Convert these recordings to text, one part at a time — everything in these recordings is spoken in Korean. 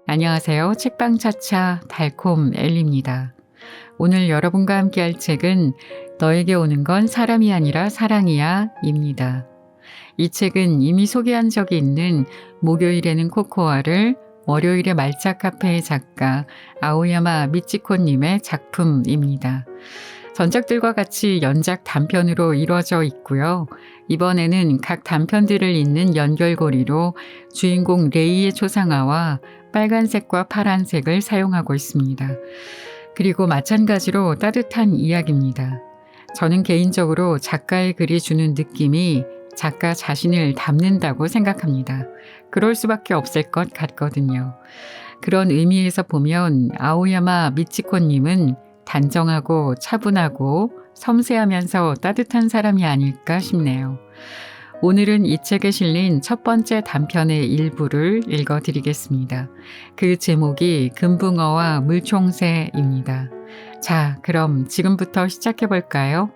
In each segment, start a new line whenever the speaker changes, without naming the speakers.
안녕하세요. 책방차차 달콤 엘리입니다. 오늘 여러분과 함께 할 책은 너에게 오는 건 사람이 아니라 사랑이야 입니다. 이 책은 이미 소개한 적이 있는 목요일에는 코코아를 월요일에 말차 카페의 작가 아오야마 미치코님의 작품입니다. 전작들과 같이 연작 단편으로 이루어져 있고요. 이번에는 각 단편들을 잇는 연결고리로 주인공 레이의 초상화와 빨간색과 파란색을 사용하고 있습니다. 그리고 마찬가지로 따뜻한 이야기입니다. 저는 개인적으로 작가의 글이 주는 느낌이 작가 자신을 담는다고 생각합니다. 그럴 수밖에 없을 것 같거든요. 그런 의미에서 보면 아오야마 미치코님은 단정하고 차분하고 섬세하면서 따뜻한 사람이 아닐까 싶네요. 오늘은 이 책에 실린 첫 번째 단편의 일부를 읽어드리겠습니다. 그 제목이 금붕어와 물총새입니다. 자, 그럼 지금부터 시작해볼까요?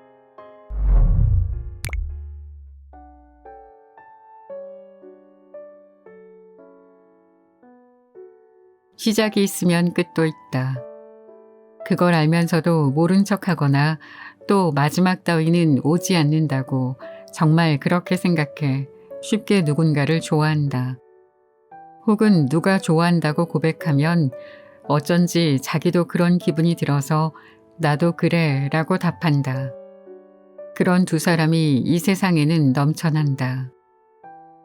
시작이 있으면 끝도 있다. 그걸 알면서도 모른 척하거나 또 마지막 따위는 오지 않는다고 정말 그렇게 생각해 쉽게 누군가를 좋아한다. 혹은 누가 좋아한다고 고백하면 어쩐지 자기도 그런 기분이 들어서 나도 그래 라고 답한다. 그런 두 사람이 이 세상에는 넘쳐난다.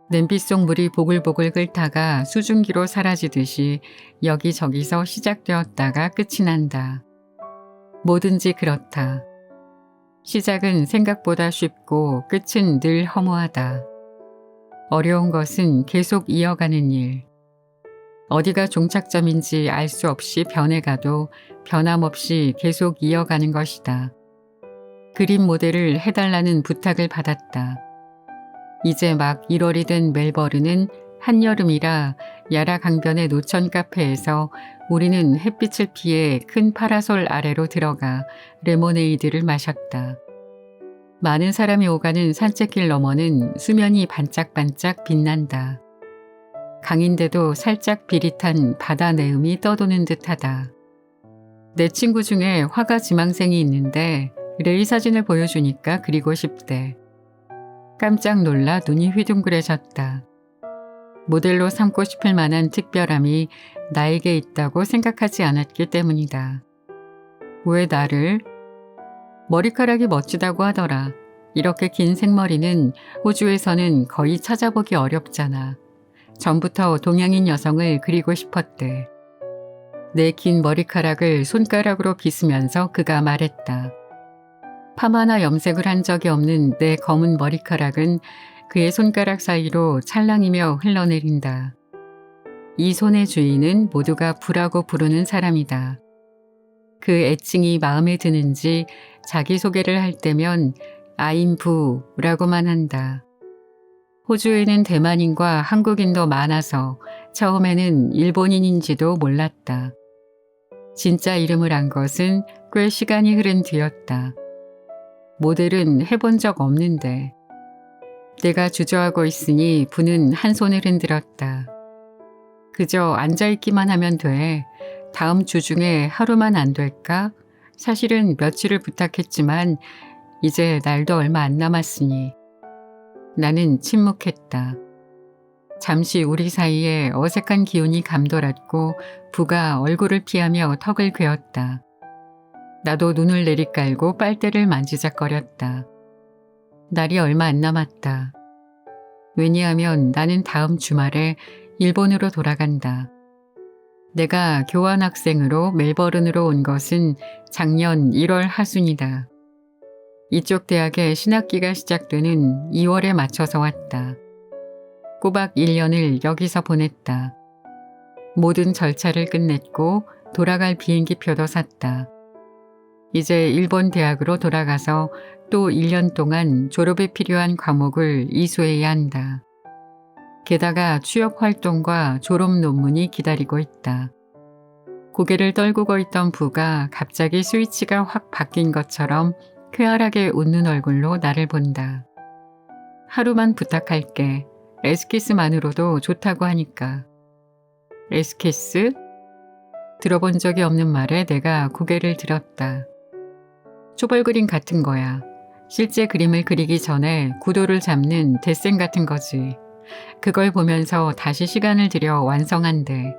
냄비 속 물이 보글보글 끓다가 수증기로 사라지듯이 여기저기서 시작되었다가 끝이 난다. 뭐든지 그렇다. 시작은 생각보다 쉽고 끝은 늘 허무하다. 어려운 것은 계속 이어가는 일. 어디가 종착점인지 알 수 없이 변해가도 변함없이 계속 이어가는 것이다. 그림 모델을 해달라는 부탁을 받았다. 이제 막 1월이 된 멜버른은 한여름이라 야라 강변의 노천 카페에서 우리는 햇빛을 피해 큰 파라솔 아래로 들어가 레모네이드를 마셨다. 많은 사람이 오가는 산책길 너머는 수면이 반짝반짝 빛난다. 강인데도 살짝 비릿한 바다 내음이 떠도는 듯하다. 내 친구 중에 화가 지망생이 있는데 레이 사진을 보여주니까 그리고 싶대. 깜짝 놀라 눈이 휘둥그레졌다. 모델로 삼고 싶을 만한 특별함이 나에게 있다고 생각하지 않았기 때문이다. 왜 나를? 머리카락이 멋지다고 하더라. 이렇게 긴 생머리는 호주에서는 거의 찾아보기 어렵잖아. 전부터 동양인 여성을 그리고 싶었대. 내 긴 머리카락을 손가락으로 빗으면서 그가 말했다. 파마나 염색을 한 적이 없는 내 검은 머리카락은 그의 손가락 사이로 찰랑이며 흘러내린다. 이 손의 주인은 모두가 부라고 부르는 사람이다. 그 애칭이 마음에 드는지 자기소개를 할 때면 I'm 부라고만 한다. 호주에는 대만인과 한국인도 많아서 처음에는 일본인인지도 몰랐다. 진짜 이름을 안 것은 꽤 시간이 흐른 뒤였다. 모델은 해본 적 없는데. 내가 주저하고 있으니 부는 한 손을 흔들었다. 그저 앉아있기만 하면 돼. 다음 주 중에 하루만 안 될까? 사실은 며칠을 부탁했지만 이제 날도 얼마 안 남았으니. 나는 침묵했다. 잠시 우리 사이에 어색한 기운이 감돌았고 부가 얼굴을 피하며 턱을 괴었다. 나도 눈을 내리깔고 빨대를 만지작거렸다. 날이 얼마 안 남았다. 왜냐하면 나는 다음 주말에 일본으로 돌아간다. 내가 교환학생으로 멜버른으로 온 것은 작년 1월 하순이다. 이쪽 대학의 신학기가 시작되는 2월에 맞춰서 왔다. 꼬박 1년을 여기서 보냈다. 모든 절차를 끝냈고 돌아갈 비행기표도 샀다. 이제 일본 대학으로 돌아가서 또 1년 동안 졸업에 필요한 과목을 이수해야 한다. 게다가 취업 활동과 졸업 논문이 기다리고 있다. 고개를 떨구고 있던 부가 갑자기 스위치가 확 바뀐 것처럼 쾌활하게 웃는 얼굴로 나를 본다. 하루만 부탁할게. 에스키스만으로도 좋다고 하니까. 에스키스? 들어본 적이 없는 말에 내가 고개를 들었다. 초벌 그림 같은 거야. 실제 그림을 그리기 전에 구도를 잡는 데생 같은 거지. 그걸 보면서 다시 시간을 들여 완성한대.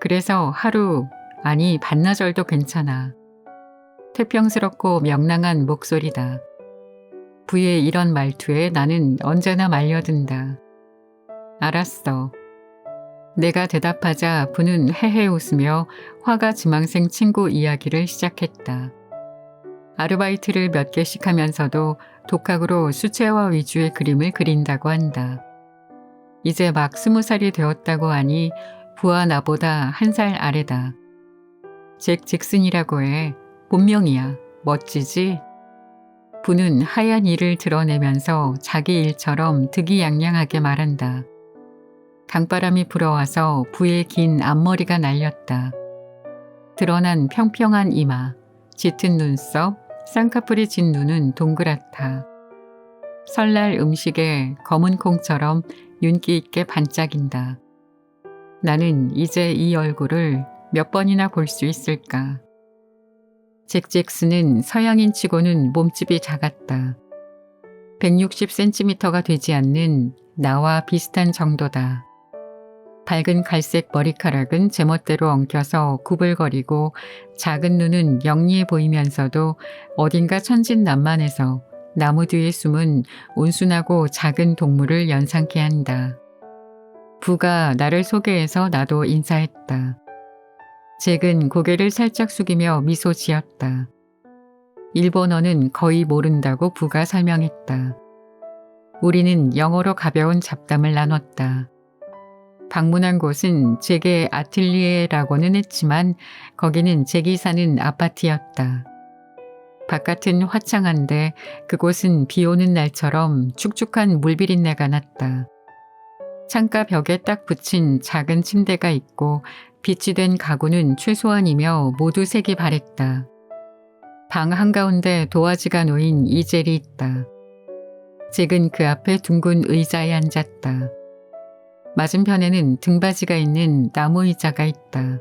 그래서 하루, 아니 반나절도 괜찮아. 태평스럽고 명랑한 목소리다. 부의 이런 말투에 나는 언제나 말려든다. 알았어. 내가 대답하자 부는 헤헤 웃으며 화가 지망생 친구 이야기를 시작했다. 아르바이트를 몇 개씩 하면서도 독학으로 수채화 위주의 그림을 그린다고 한다. 이제 막 20살이 되었다고 하니 부와 나보다 1살 아래다. 잭 잭슨이라고 해. 본명이야. 멋지지? 부는 하얀 이를 드러내면서 자기 일처럼 득이양양하게 말한다. 강바람이 불어와서 부의 긴 앞머리가 날렸다. 드러난 평평한 이마, 짙은 눈썹, 쌍꺼풀이 진 눈은 동그랗다. 설날 음식에 검은 콩처럼 윤기 있게 반짝인다. 나는 이제 이 얼굴을 몇 번이나 볼 수 있을까? 잭 잭슨은 서양인 치고는 몸집이 작았다. 160cm가 되지 않는 나와 비슷한 정도다. 밝은 갈색 머리카락은 제멋대로 엉켜서 구불거리고 작은 눈은 영리해 보이면서도 어딘가 천진난만해서 나무 뒤에 숨은 온순하고 작은 동물을 연상케 한다. 부가 나를 소개해서 나도 인사했다. 잭은 고개를 살짝 숙이며 미소 지었다. 일본어는 거의 모른다고 부가 설명했다. 우리는 영어로 가벼운 잡담을 나눴다. 방문한 곳은 잭의 아틀리에라고는 했지만 거기는 잭이 사는 아파트였다. 바깥은 화창한데 그곳은 비 오는 날처럼 축축한 물비린내가 났다. 창가 벽에 딱 붙인 작은 침대가 있고 빛이 된 가구는 최소한이며 모두 색이 바랬다. 방 한가운데 도화지가 놓인 이젤이 있다. 잭은 그 앞에 둥근 의자에 앉았다. 맞은편에는 등받이가 있는 나무 의자가 있다.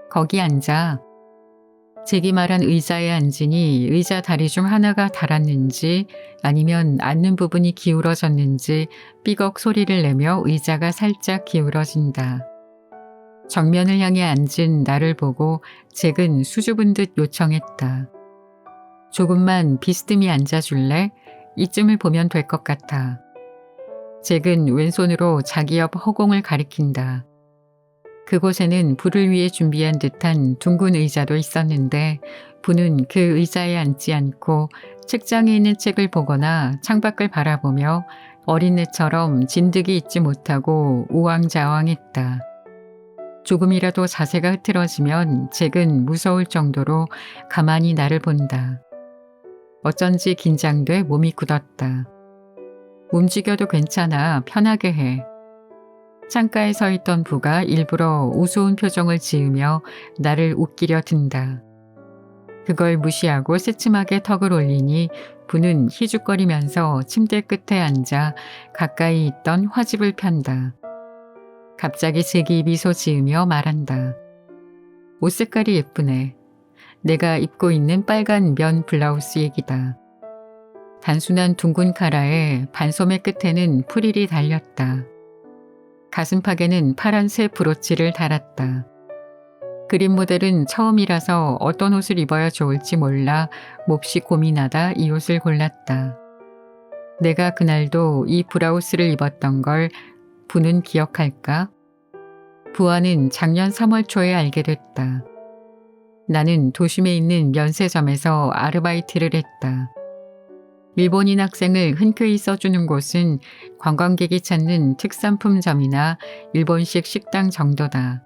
거기 앉아. 잭이 말한 의자에 앉으니 의자 다리 중 하나가 닳았는지 아니면 앉는 부분이 기울어졌는지 삐걱 소리를 내며 의자가 살짝 기울어진다. 정면을 향해 앉은 나를 보고 잭은 수줍은 듯 요청했다. 조금만 비스듬히 앉아줄래? 이쯤을 보면 될 것 같아. 잭은 왼손으로 자기 옆 허공을 가리킨다. 그곳에는 불을 위해 준비한 듯한 둥근 의자도 있었는데 부는 그 의자에 앉지 않고 책장에 있는 책을 보거나 창밖을 바라보며 어린애처럼 진득이 있지 못하고 우왕좌왕했다. 조금이라도 자세가 흐트러지면 잭은 무서울 정도로 가만히 나를 본다. 어쩐지 긴장돼 몸이 굳었다. 움직여도 괜찮아. 편하게 해. 창가에 서 있던 부가 일부러 우스운 표정을 지으며 나를 웃기려 든다. 그걸 무시하고 새침하게 턱을 올리니 부는 희죽거리면서 침대 끝에 앉아 가까이 있던 화집을 편다. 갑자기 잭이 미소 지으며 말한다. 옷 색깔이 예쁘네. 내가 입고 있는 빨간 면 블라우스 얘기다. 단순한 둥근 카라에 반소매 끝에는 프릴이 달렸다. 가슴팍에는 파란색 브로치를 달았다. 그림 모델은 처음이라서 어떤 옷을 입어야 좋을지 몰라 몹시 고민하다 이 옷을 골랐다. 내가 그날도 이 브라우스를 입었던 걸 부는 기억할까? 부와는 작년 3월 초에 알게 됐다. 나는 도심에 있는 면세점에서 아르바이트를 했다. 일본인 학생을 흔쾌히 써주는 곳은 관광객이 찾는 특산품점이나 일본식 식당 정도다.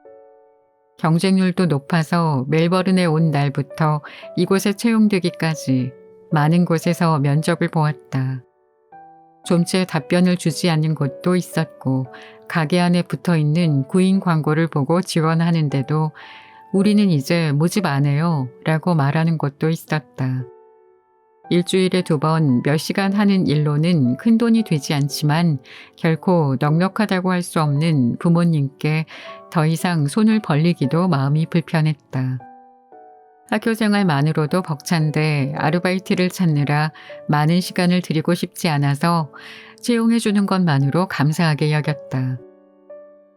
경쟁률도 높아서 멜버른에 온 날부터 이곳에 채용되기까지 많은 곳에서 면접을 보았다. 좀채 답변을 주지 않는 곳도 있었고 가게 안에 붙어있는 구인 광고를 보고 지원하는데도 우리는 이제 모집 안 해요 라고 말하는 곳도 있었다. 일주일에 2번 몇 시간 하는 일로는 큰돈이 되지 않지만 결코 넉넉하다고 할 수 없는 부모님께 더 이상 손을 벌리기도 마음이 불편했다. 학교 생활만으로도 벅찬데 아르바이트를 찾느라 많은 시간을 들이고 싶지 않아서 채용해주는 것만으로 감사하게 여겼다.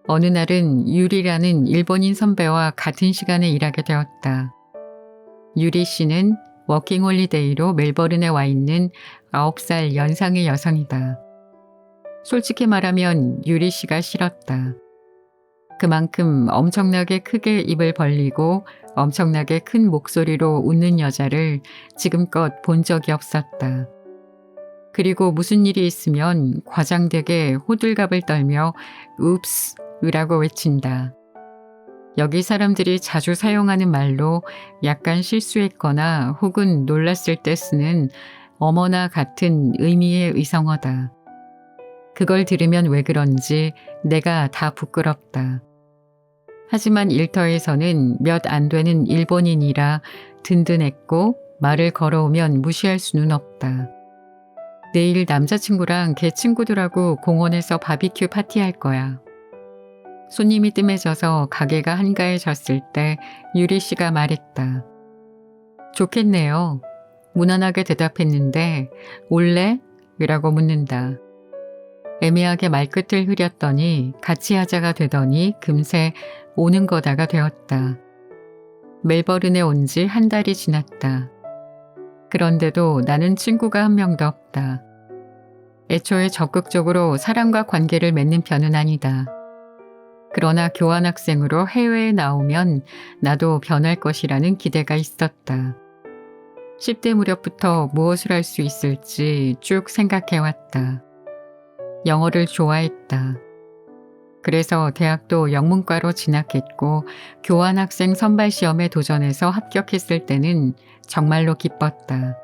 어느 날은 유리라는 일본인 선배와 같은 시간에 일하게 되었다. 유리 씨는 워킹홀리데이로 멜버른에 와 있는 9살 연상의 여성이다. 솔직히 말하면 유리 씨가 싫었다. 그만큼 엄청나게 크게 입을 벌리고 엄청나게 큰 목소리로 웃는 여자를 지금껏 본 적이 없었다. 그리고 무슨 일이 있으면 과장되게 호들갑을 떨며 읍스 으라고 외친다. 여기 사람들이 자주 사용하는 말로 약간 실수했거나 혹은 놀랐을 때 쓰는 어머나 같은 의미의 의성어다. 그걸 들으면 왜 그런지 내가 다 부끄럽다. 하지만 일터에서는 몇 안 되는 일본인이라 든든했고 말을 걸어오면 무시할 수는 없다. 내일 남자친구랑 걔 친구들하고 공원에서 바비큐 파티할 거야. 손님이 뜸해져서 가게가 한가해졌을 때 유리 씨가 말했다. 좋겠네요. 무난하게 대답했는데 올래? 이라고 묻는다. 애매하게 말끝을 흐렸더니 같이 하자가 되더니 금세 오는 거다가 되었다. 멜버른에 온 지 1달이 지났다. 그런데도 나는 친구가 한 명도 없다. 애초에 적극적으로 사람과 관계를 맺는 편은 아니다. 그러나 교환학생으로 해외에 나오면 나도 변할 것이라는 기대가 있었다. 10대 무렵부터 무엇을 할 수 있을지 쭉 생각해왔다. 영어를 좋아했다. 그래서 대학도 영문과로 진학했고 교환학생 선발시험에 도전해서 합격했을 때는 정말로 기뻤다.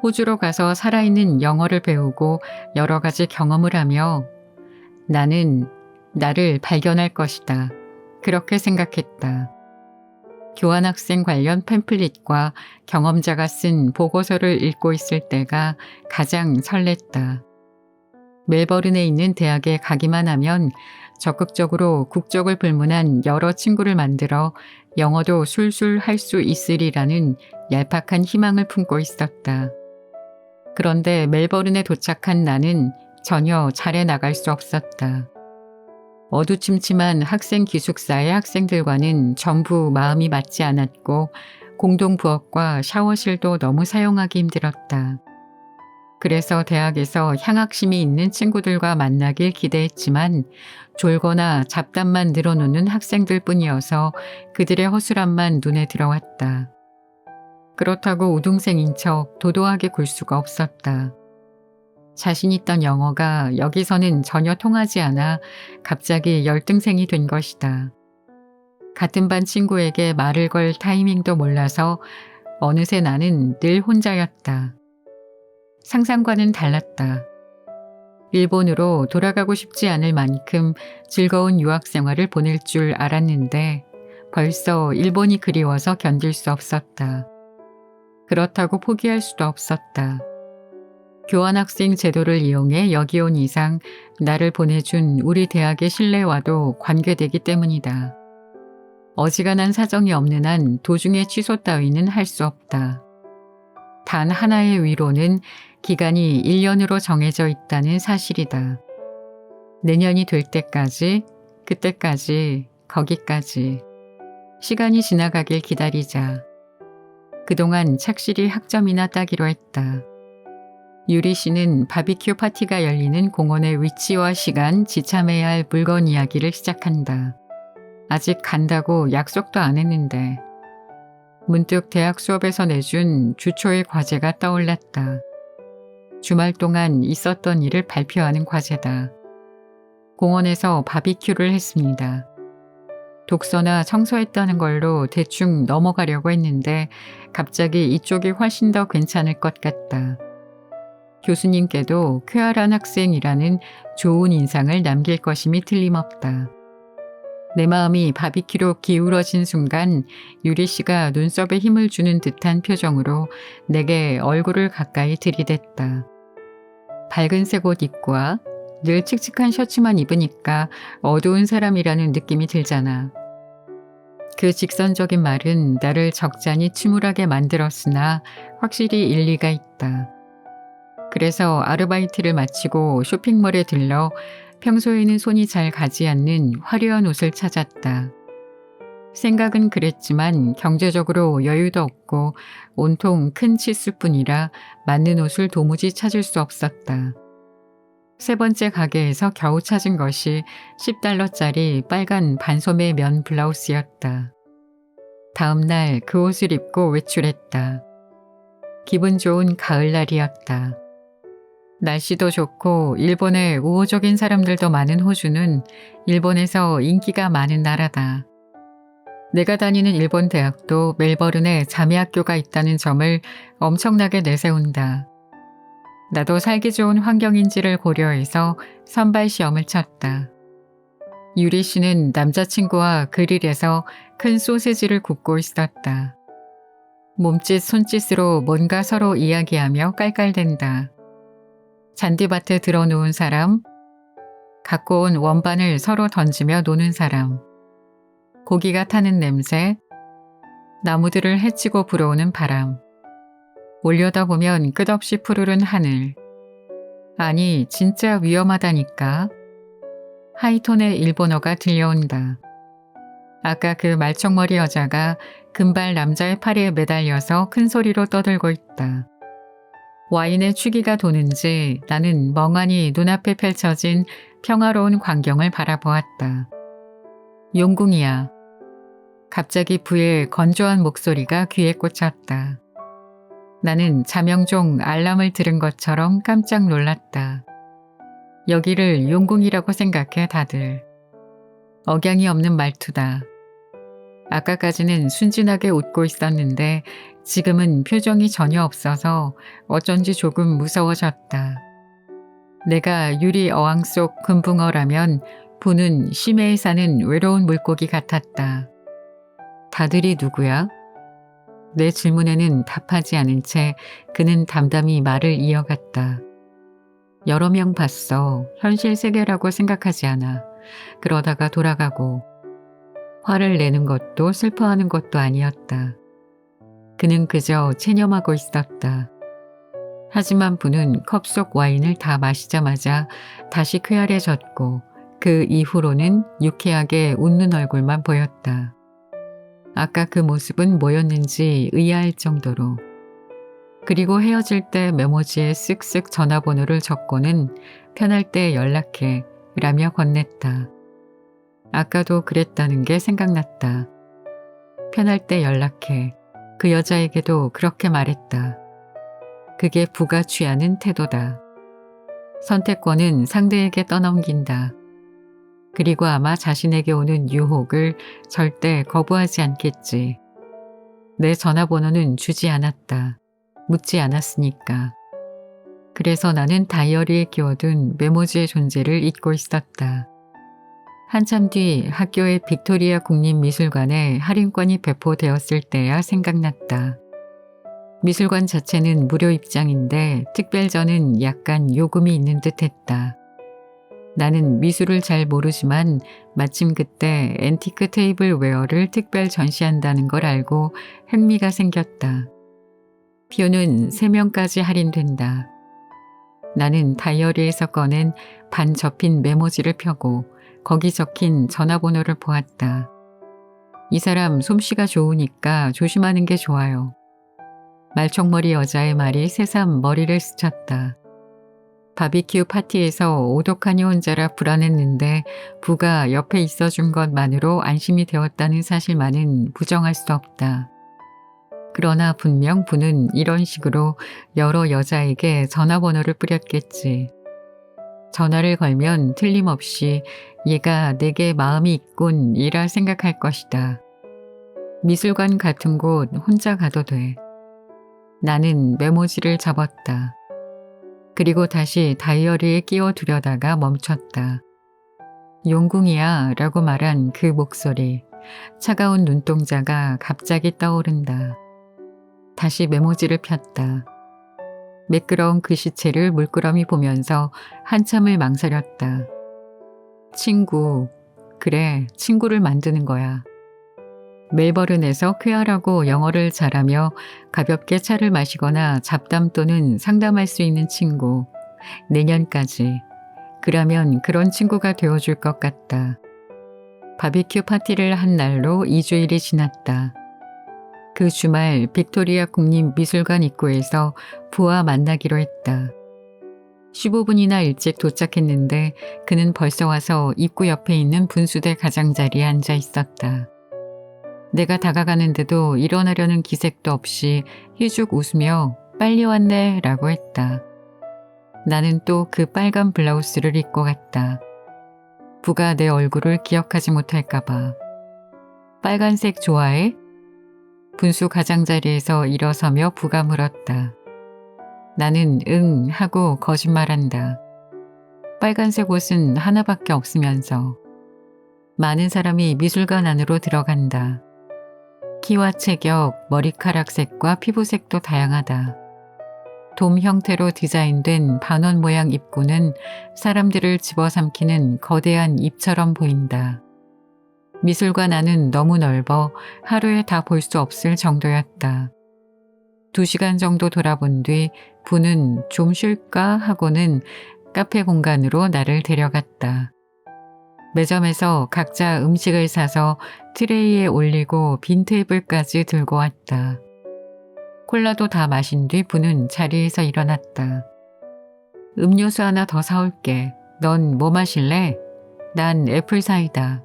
호주로 가서 살아있는 영어를 배우고 여러 가지 경험을 하며 나는 나를 발견할 것이다. 그렇게 생각했다. 교환학생 관련 팸플릿과 경험자가 쓴 보고서를 읽고 있을 때가 가장 설렜다. 멜버른에 있는 대학에 가기만 하면 적극적으로 국적을 불문한 여러 친구를 만들어 영어도 술술 할 수 있으리라는 얄팍한 희망을 품고 있었다. 그런데 멜버른에 도착한 나는 전혀 잘해 나갈 수 없었다. 어두침침한 학생 기숙사의 학생들과는 전부 마음이 맞지 않았고 공동 부엌과 샤워실도 너무 사용하기 힘들었다. 그래서 대학에서 향학심이 있는 친구들과 만나길 기대했지만 졸거나 잡담만 늘어놓는 학생들 뿐이어서 그들의 허술함만 눈에 들어왔다. 그렇다고 우등생인 척 도도하게 굴 수가 없었다. 자신 있던 영어가 여기서는 전혀 통하지 않아 갑자기 열등생이 된 것이다. 같은 반 친구에게 말을 걸 타이밍도 몰라서 어느새 나는 늘 혼자였다. 상상과는 달랐다. 일본으로 돌아가고 싶지 않을 만큼 즐거운 유학 생활을 보낼 줄 알았는데 벌써 일본이 그리워서 견딜 수 없었다. 그렇다고 포기할 수도 없었다. 교환학생 제도를 이용해 여기 온 이상 나를 보내준 우리 대학의 신뢰와도 관계되기 때문이다. 어지간한 사정이 없는 한 도중에 취소 따위는 할 수 없다. 단 하나의 위로는 기간이 1년으로 정해져 있다는 사실이다. 내년이 될 때까지, 그때까지, 거기까지. 시간이 지나가길 기다리자. 그동안 착실히 학점이나 따기로 했다. 유리 씨는 바비큐 파티가 열리는 공원의 위치와 시간, 지참해야 할 물건 이야기를 시작한다. 아직 간다고 약속도 안 했는데. 문득 대학 수업에서 내준 주초의 과제가 떠올랐다. 주말 동안 있었던 일을 발표하는 과제다. 공원에서 바비큐를 했습니다. 독서나 청소했다는 걸로 대충 넘어가려고 했는데 갑자기 이쪽이 훨씬 더 괜찮을 것 같다. 교수님께도 쾌활한 학생이라는 좋은 인상을 남길 것임이 틀림없다. 내 마음이 바비큐로 기울어진 순간 유리 씨가 눈썹에 힘을 주는 듯한 표정으로 내게 얼굴을 가까이 들이댔다. 밝은색 옷 입고 와. 늘 칙칙한 셔츠만 입으니까 어두운 사람이라는 느낌이 들잖아. 그 직선적인 말은 나를 적잖이 침울하게 만들었으나 확실히 일리가 있다. 그래서 아르바이트를 마치고 쇼핑몰에 들러 평소에는 손이 잘 가지 않는 화려한 옷을 찾았다. 생각은 그랬지만 경제적으로 여유도 없고 온통 큰 치수뿐이라 맞는 옷을 도무지 찾을 수 없었다. 세 번째 가게에서 겨우 찾은 것이 $10짜리 빨간 반소매 면 블라우스였다. 다음 날 그 옷을 입고 외출했다. 기분 좋은 가을날이었다. 날씨도 좋고 일본에 우호적인 사람들도 많은 호주는 일본에서 인기가 많은 나라다. 내가 다니는 일본 대학도 멜버른에 자매학교가 있다는 점을 엄청나게 내세운다. 나도 살기 좋은 환경인지를 고려해서 선발 시험을 쳤다. 유리 씨는 남자친구와 그릴에서 큰 소세지를 굽고 있었다. 몸짓 손짓으로 뭔가 서로 이야기하며 깔깔댄다. 잔디밭에 들어놓은 사람, 갖고 온 원반을 서로 던지며 노는 사람, 고기가 타는 냄새, 나무들을 헤치고 불어오는 바람, 올려다보면 끝없이 푸르른 하늘. 아니, 진짜 위험하다니까. 하이톤의 일본어가 들려온다. 아까 그 말총머리 여자가 금발 남자의 팔에 매달려서 큰 소리로 떠들고 있다. 와인의 추기가 도는지 나는 멍하니 눈앞에 펼쳐진 평화로운 광경을 바라보았다. 용궁이야. 갑자기 부의 건조한 목소리가 귀에 꽂혔다. 나는 자명종 알람을 들은 것처럼 깜짝 놀랐다. 여기를 용궁이라고 생각해 다들. 억양이 없는 말투다. 아까까지는 순진하게 웃고 있었는데 지금은 표정이 전혀 없어서 어쩐지 조금 무서워졌다. 내가 유리 어항 속 금붕어라면 부는 심해에 사는 외로운 물고기 같았다. 다들이 누구야? 내 질문에는 답하지 않은 채 그는 담담히 말을 이어갔다. 여러 명 봤어. 현실 세계라고 생각하지 않아. 그러다가 돌아가고. 화를 내는 것도 슬퍼하는 것도 아니었다. 그는 그저 체념하고 있었다. 하지만 부는 컵 속 와인을 다 마시자마자 다시 쾌활해졌고 그 이후로는 유쾌하게 웃는 얼굴만 보였다. 아까 그 모습은 뭐였는지 의아할 정도로. 그리고 헤어질 때 메모지에 쓱쓱 전화번호를 적고는 편할 때 연락해 라며 건넸다. 아까도 그랬다는 게 생각났다. 편할 때 연락해. 그 여자에게도 그렇게 말했다. 그게 부가 취하는 태도다. 선택권은 상대에게 떠넘긴다. 그리고 아마 자신에게 오는 유혹을 절대 거부하지 않겠지. 내 전화번호는 주지 않았다. 묻지 않았으니까. 그래서 나는 다이어리에 끼워둔 메모지의 존재를 잊고 있었다. 한참 뒤 학교의 빅토리아 국립미술관에 할인권이 배포되었을 때야 생각났다. 미술관 자체는 무료 입장인데 특별전은 약간 요금이 있는 듯했다. 나는 미술을 잘 모르지만 마침 그때 앤티크 테이블 웨어를 특별 전시한다는 걸 알고 흥미가 생겼다. 표는 3명까지 할인된다. 나는 다이어리에서 꺼낸 반 접힌 메모지를 펴고 거기 적힌 전화번호를 보았다. 이 사람 솜씨가 좋으니까 조심하는 게 좋아요. 말총머리 여자의 말이 새삼 머리를 스쳤다. 바비큐 파티에서 오독하니 혼자라 불안했는데 부가 옆에 있어준 것만으로 안심이 되었다는 사실만은 부정할 수 없다. 그러나 분명 부는 이런 식으로 여러 여자에게 전화번호를 뿌렸겠지. 전화를 걸면 틀림없이 얘가 내게 마음이 있군 이라 생각할 것이다. 미술관 같은 곳 혼자 가도 돼. 나는 메모지를 접었다. 그리고 다시 다이어리에 끼워 두려다가 멈췄다. 용궁이야 라고 말한 그 목소리, 차가운 눈동자가 갑자기 떠오른다. 다시 메모지를 폈다. 매끄러운 글씨체를 물끄러미 보면서 한참을 망설였다. 친구, 그래, 친구를 만드는 거야. 멜버른에서 쾌활하고 영어를 잘하며 가볍게 차를 마시거나 잡담 또는 상담할 수 있는 친구. 내년까지. 그러면 그런 친구가 되어줄 것 같다. 바비큐 파티를 한 날로 2주일이 지났다. 그 주말 빅토리아 국립미술관 입구에서 부와 만나기로 했다. 15분이나 일찍 도착했는데 그는 벌써 와서 입구 옆에 있는 분수대 가장자리에 앉아 있었다. 내가 다가가는데도 일어나려는 기색도 없이 휘죽 웃으며 빨리 왔네 라고 했다. 나는 또 그 빨간 블라우스를 입고 갔다. 부가 내 얼굴을 기억하지 못할까 봐. 빨간색 좋아해? 분수 가장자리에서 일어서며 부가 물었다. 나는 응 하고 거짓말한다. 빨간색 옷은 하나밖에 없으면서. 많은 사람이 미술관 안으로 들어간다. 키와 체격, 머리카락 색과 피부색도 다양하다. 돔 형태로 디자인된 반원 모양 입구는 사람들을 집어삼키는 거대한 입처럼 보인다. 미술관 안은 너무 넓어 하루에 다 볼 수 없을 정도였다. 2시간 정도 돌아본 뒤 부는 좀 쉴까 하고는 카페 공간으로 나를 데려갔다. 매점에서 각자 음식을 사서 트레이에 올리고 빈 테이블까지 들고 왔다. 콜라도 다 마신 뒤 부는 자리에서 일어났다. 음료수 하나 더 사올게. 넌 뭐 마실래? 난 애플사이다.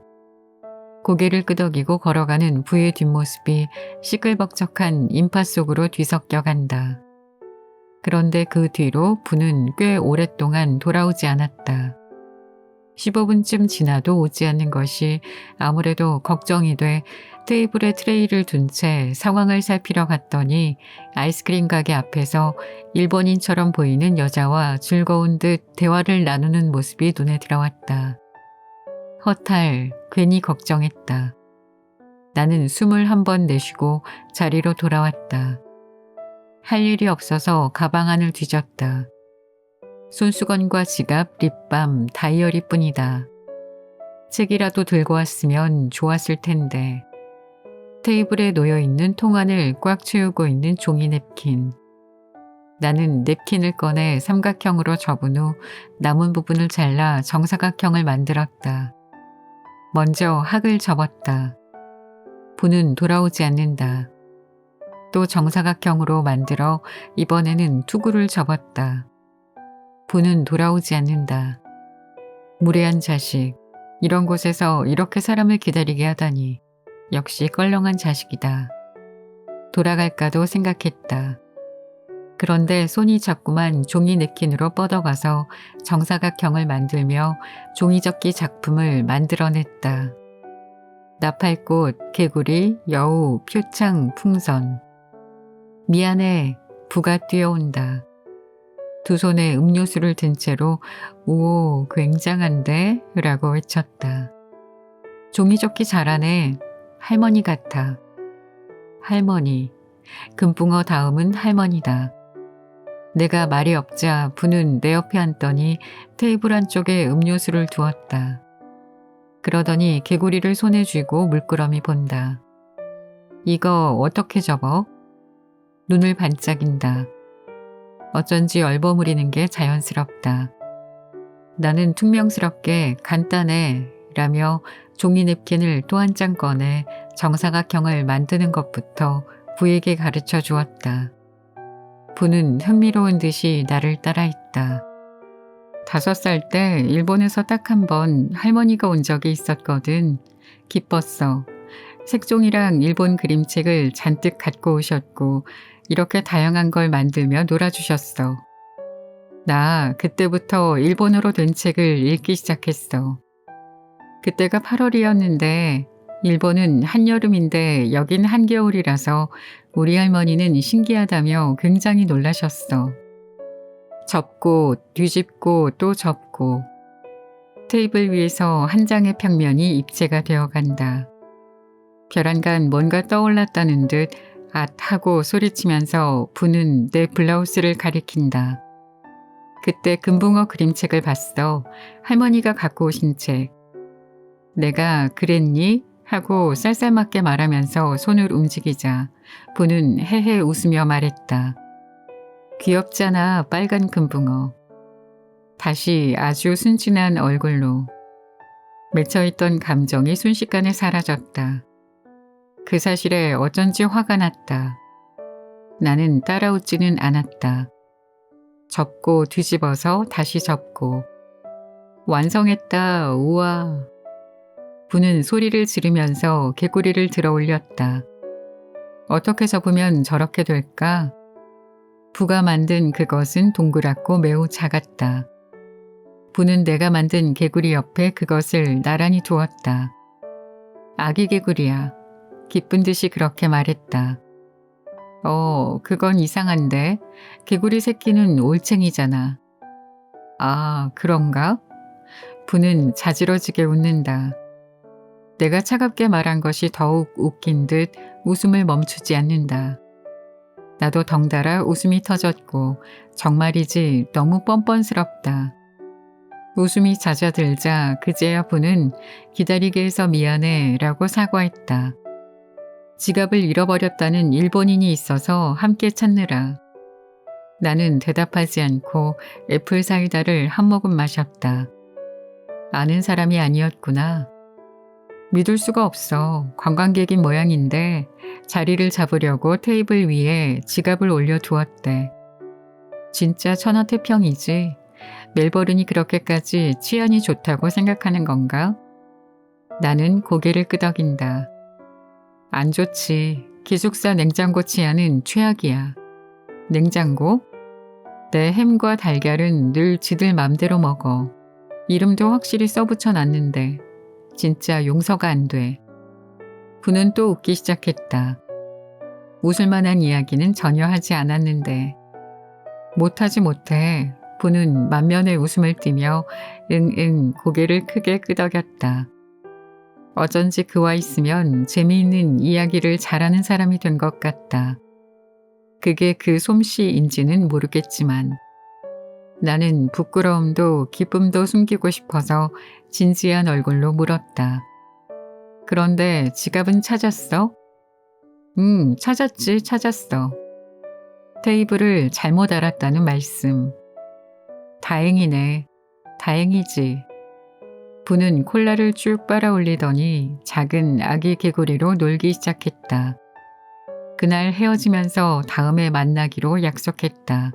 고개를 끄덕이고 걸어가는 부의 뒷모습이 시끌벅적한 인파 속으로 뒤섞여 간다. 그런데 그 뒤로 부는 꽤 오랫동안 돌아오지 않았다. 15분쯤 지나도 오지 않는 것이 아무래도 걱정이 돼 테이블에 트레이를 둔 채 상황을 살피러 갔더니 아이스크림 가게 앞에서 일본인처럼 보이는 여자와 즐거운 듯 대화를 나누는 모습이 눈에 들어왔다. 허탈, 괜히 걱정했다. 나는 숨을 한 번 내쉬고 자리로 돌아왔다. 할 일이 없어서 가방 안을 뒤졌다. 손수건과 지갑, 립밤, 다이어리뿐이다. 책이라도 들고 왔으면 좋았을 텐데. 테이블에 놓여있는 통안을 꽉 채우고 있는 종이 냅킨. 나는 냅킨을 꺼내 삼각형으로 접은 후 남은 부분을 잘라 정사각형을 만들었다. 먼저 학을 접었다. 부는 돌아오지 않는다. 또 정사각형으로 만들어 이번에는 투구를 접었다. 부는 돌아오지 않는다. 무례한 자식. 이런 곳에서 이렇게 사람을 기다리게 하다니. 역시 껄렁한 자식이다. 돌아갈까도 생각했다. 그런데 손이 자꾸만 종이 냅킨으로 뻗어가서 정사각형을 만들며 종이접기 작품을 만들어냈다. 나팔꽃, 개구리, 여우, 표창, 풍선. 미안해, 부가 뛰어온다. 두 손에 음료수를 든 채로 오, 굉장한데? 라고 외쳤다. 종이접기 잘하네. 할머니 같아. 할머니. 금붕어 다음은 할머니다. 내가 말이 없자 부는 내 옆에 앉더니 테이블 한쪽에 음료수를 두었다. 그러더니 개구리를 손에 쥐고 물끄러미 본다. 이거 어떻게 접어? 눈을 반짝인다. 어쩐지 얼버무리는 게 자연스럽다. 나는 퉁명스럽게 간단해 라며 종이 냅킨을 또 한 장 꺼내 정사각형을 만드는 것부터 부에게 가르쳐 주었다. 부는 흥미로운 듯이 나를 따라했다. 5살 때 일본에서 딱 한 번 할머니가 온 적이 있었거든. 기뻤어. 색종이랑 일본 그림책을 잔뜩 갖고 오셨고 이렇게 다양한 걸 만들며 놀아주셨어. 나 그때부터 일본어로 된 책을 읽기 시작했어. 그때가 8월이었는데 일본은 한여름인데 여긴 한겨울이라서 우리 할머니는 신기하다며 굉장히 놀라셨어. 접고 뒤집고 또 접고 테이블 위에서 한 장의 평면이 입체가 되어간다. 벼랑간 뭔가 떠올랐다는 듯 앗 하고 소리치면서 부는 내 블라우스를 가리킨다. 그때 금붕어 그림책을 봤어. 할머니가 갖고 오신 책. 내가 그랬니? 하고 쌀쌀맞게 말하면서 손을 움직이자 부는 헤헤 웃으며 말했다. 귀엽잖아, 빨간 금붕어. 다시 아주 순진한 얼굴로. 맺혀있던 감정이 순식간에 사라졌다. 그 사실에 어쩐지 화가 났다. 나는 따라웃지는 않았다. 접고 뒤집어서 다시 접고. 완성했다, 우와. 부는 소리를 지르면서 개구리를 들어 올렸다. 어떻게 접으면 저렇게 될까? 부가 만든 그것은 동그랗고 매우 작았다. 부는 내가 만든 개구리 옆에 그것을 나란히 두었다. 아기 개구리야. 기쁜 듯이 그렇게 말했다. 그건 이상한데. 개구리 새끼는 올챙이잖아. 아, 그런가? 부는 자지러지게 웃는다. 내가 차갑게 말한 것이 더욱 웃긴 듯 웃음을 멈추지 않는다. 나도 덩달아 웃음이 터졌고 정말이지 너무 뻔뻔스럽다. 웃음이 잦아들자 그제야 부는 기다리게 해서 미안해 라고 사과했다. 지갑을 잃어버렸다는 일본인이 있어서 함께 찾느라. 나는 대답하지 않고 애플 사이다를 한 모금 마셨다. 아는 사람이 아니었구나. 믿을 수가 없어. 관광객인 모양인데 자리를 잡으려고 테이블 위에 지갑을 올려두었대. 진짜 천하태평이지. 멜버른이 그렇게까지 치안이 좋다고 생각하는 건가? 나는 고개를 끄덕인다. 안 좋지. 기숙사 냉장고 치안은 최악이야. 냉장고? 내 햄과 달걀은 늘 지들 맘대로 먹어. 이름도 확실히 써붙여놨는데 진짜 용서가 안 돼. 부는 또 웃기 시작했다. 웃을 만한 이야기는 전혀 하지 않았는데. 못하지 못해. 부는 만면에 웃음을 띠며 응응 고개를 크게 끄덕였다. 어쩐지 그와 있으면 재미있는 이야기를 잘하는 사람이 된 것 같다. 그게 그 솜씨인지는 모르겠지만 나는 부끄러움도 기쁨도 숨기고 싶어서 진지한 얼굴로 물었다. 그런데 지갑은 찾았어? 찾았어. 테이블을 잘못 알았다는 말씀. 다행이네. 다행이지. 부는 콜라를 쭉 빨아 올리더니 작은 아기 개구리로 놀기 시작했다. 그날 헤어지면서 다음에 만나기로 약속했다.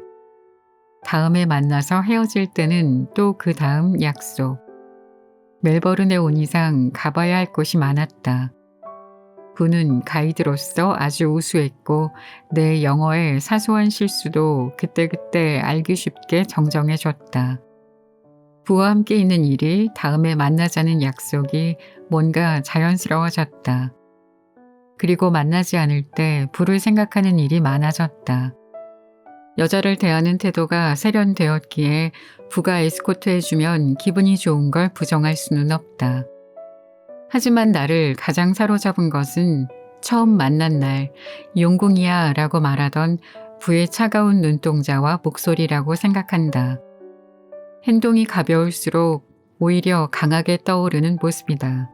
다음에 만나서 헤어질 때는 또 그 다음 약속. 멜버른에 온 이상 가봐야 할 곳이 많았다. 부는 가이드로서 아주 우수했고 내 영어의 사소한 실수도 그때그때 알기 쉽게 정정해줬다. 부와 함께 있는 일이 다음에 만나자는 약속이 뭔가 자연스러워졌다. 그리고 만나지 않을 때 부를 생각하는 일이 많아졌다. 여자를 대하는 태도가 세련되었기에 부가 에스코트해주면 기분이 좋은 걸 부정할 수는 없다. 하지만 나를 가장 사로잡은 것은 처음 만난 날 용궁이야 라고 말하던 부의 차가운 눈동자와 목소리라고 생각한다. 행동이 가벼울수록 오히려 강하게 떠오르는 모습이다.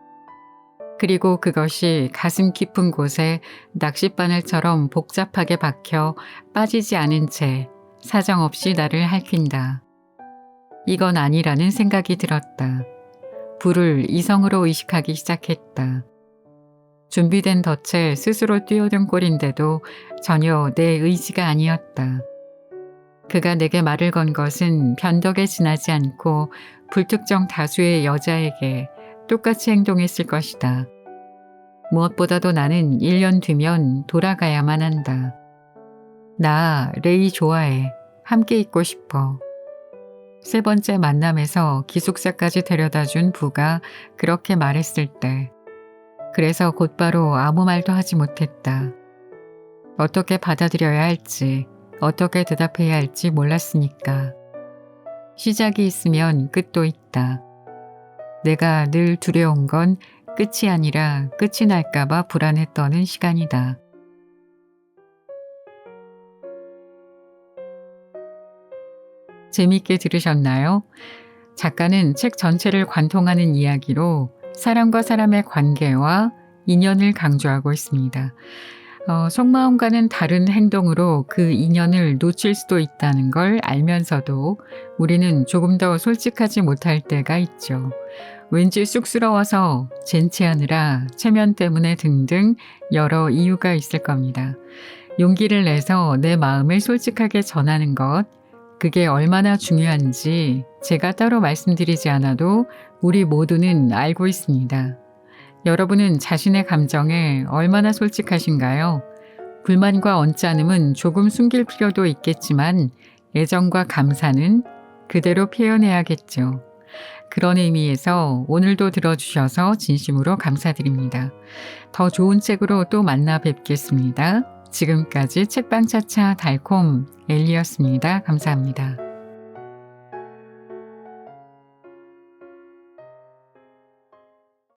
그리고 그것이 가슴 깊은 곳에 낚싯바늘처럼 복잡하게 박혀 빠지지 않은 채 사정없이 나를 핥힌다. 이건 아니라는 생각이 들었다. 부를 이성으로 의식하기 시작했다. 준비된 덫에 스스로 뛰어든 꼴인데도 전혀 내 의지가 아니었다. 그가 내게 말을 건 것은 변덕에 지나지 않고 불특정 다수의 여자에게 똑같이 행동했을 것이다. 무엇보다도 나는 1년 뒤면 돌아가야만 한다. 나 레이 좋아해. 함께 있고 싶어. 세 번째 만남에서 기숙사까지 데려다준 부가 그렇게 말했을 때 그래서 곧바로 아무 말도 하지 못했다. 어떻게 받아들여야 할지 어떻게 대답해야 할지 몰랐으니까. 시작이 있으면 끝도 있다. 내가 늘 두려운 건 끝이 아니라 끝이 날까봐 불안에 떠는 시간이다. 재미있게 들으셨나요? 작가는 책 전체를 관통하는 이야기로 사람과 사람의 관계와 인연을 강조하고 있습니다. 속마음과는 다른 행동으로 그 인연을 놓칠 수도 있다는 걸 알면서도 우리는 조금 더 솔직하지 못할 때가 있죠. 왠지 쑥스러워서 젠치하느라 체면 때문에 등등 여러 이유가 있을 겁니다. 용기를 내서 내 마음을 솔직하게 전하는 것, 그게 얼마나 중요한지 제가 따로 말씀드리지 않아도 우리 모두는 알고 있습니다. 여러분은 자신의 감정에 얼마나 솔직하신가요? 불만과 언짢음은 조금 숨길 필요도 있겠지만 애정과 감사는 그대로 표현해야겠죠. 그런 의미에서 오늘도 들어주셔서 진심으로 감사드립니다. 더 좋은 책으로 또 만나 뵙겠습니다. 지금까지 책방차차 달콤 엘리였습니다. 감사합니다.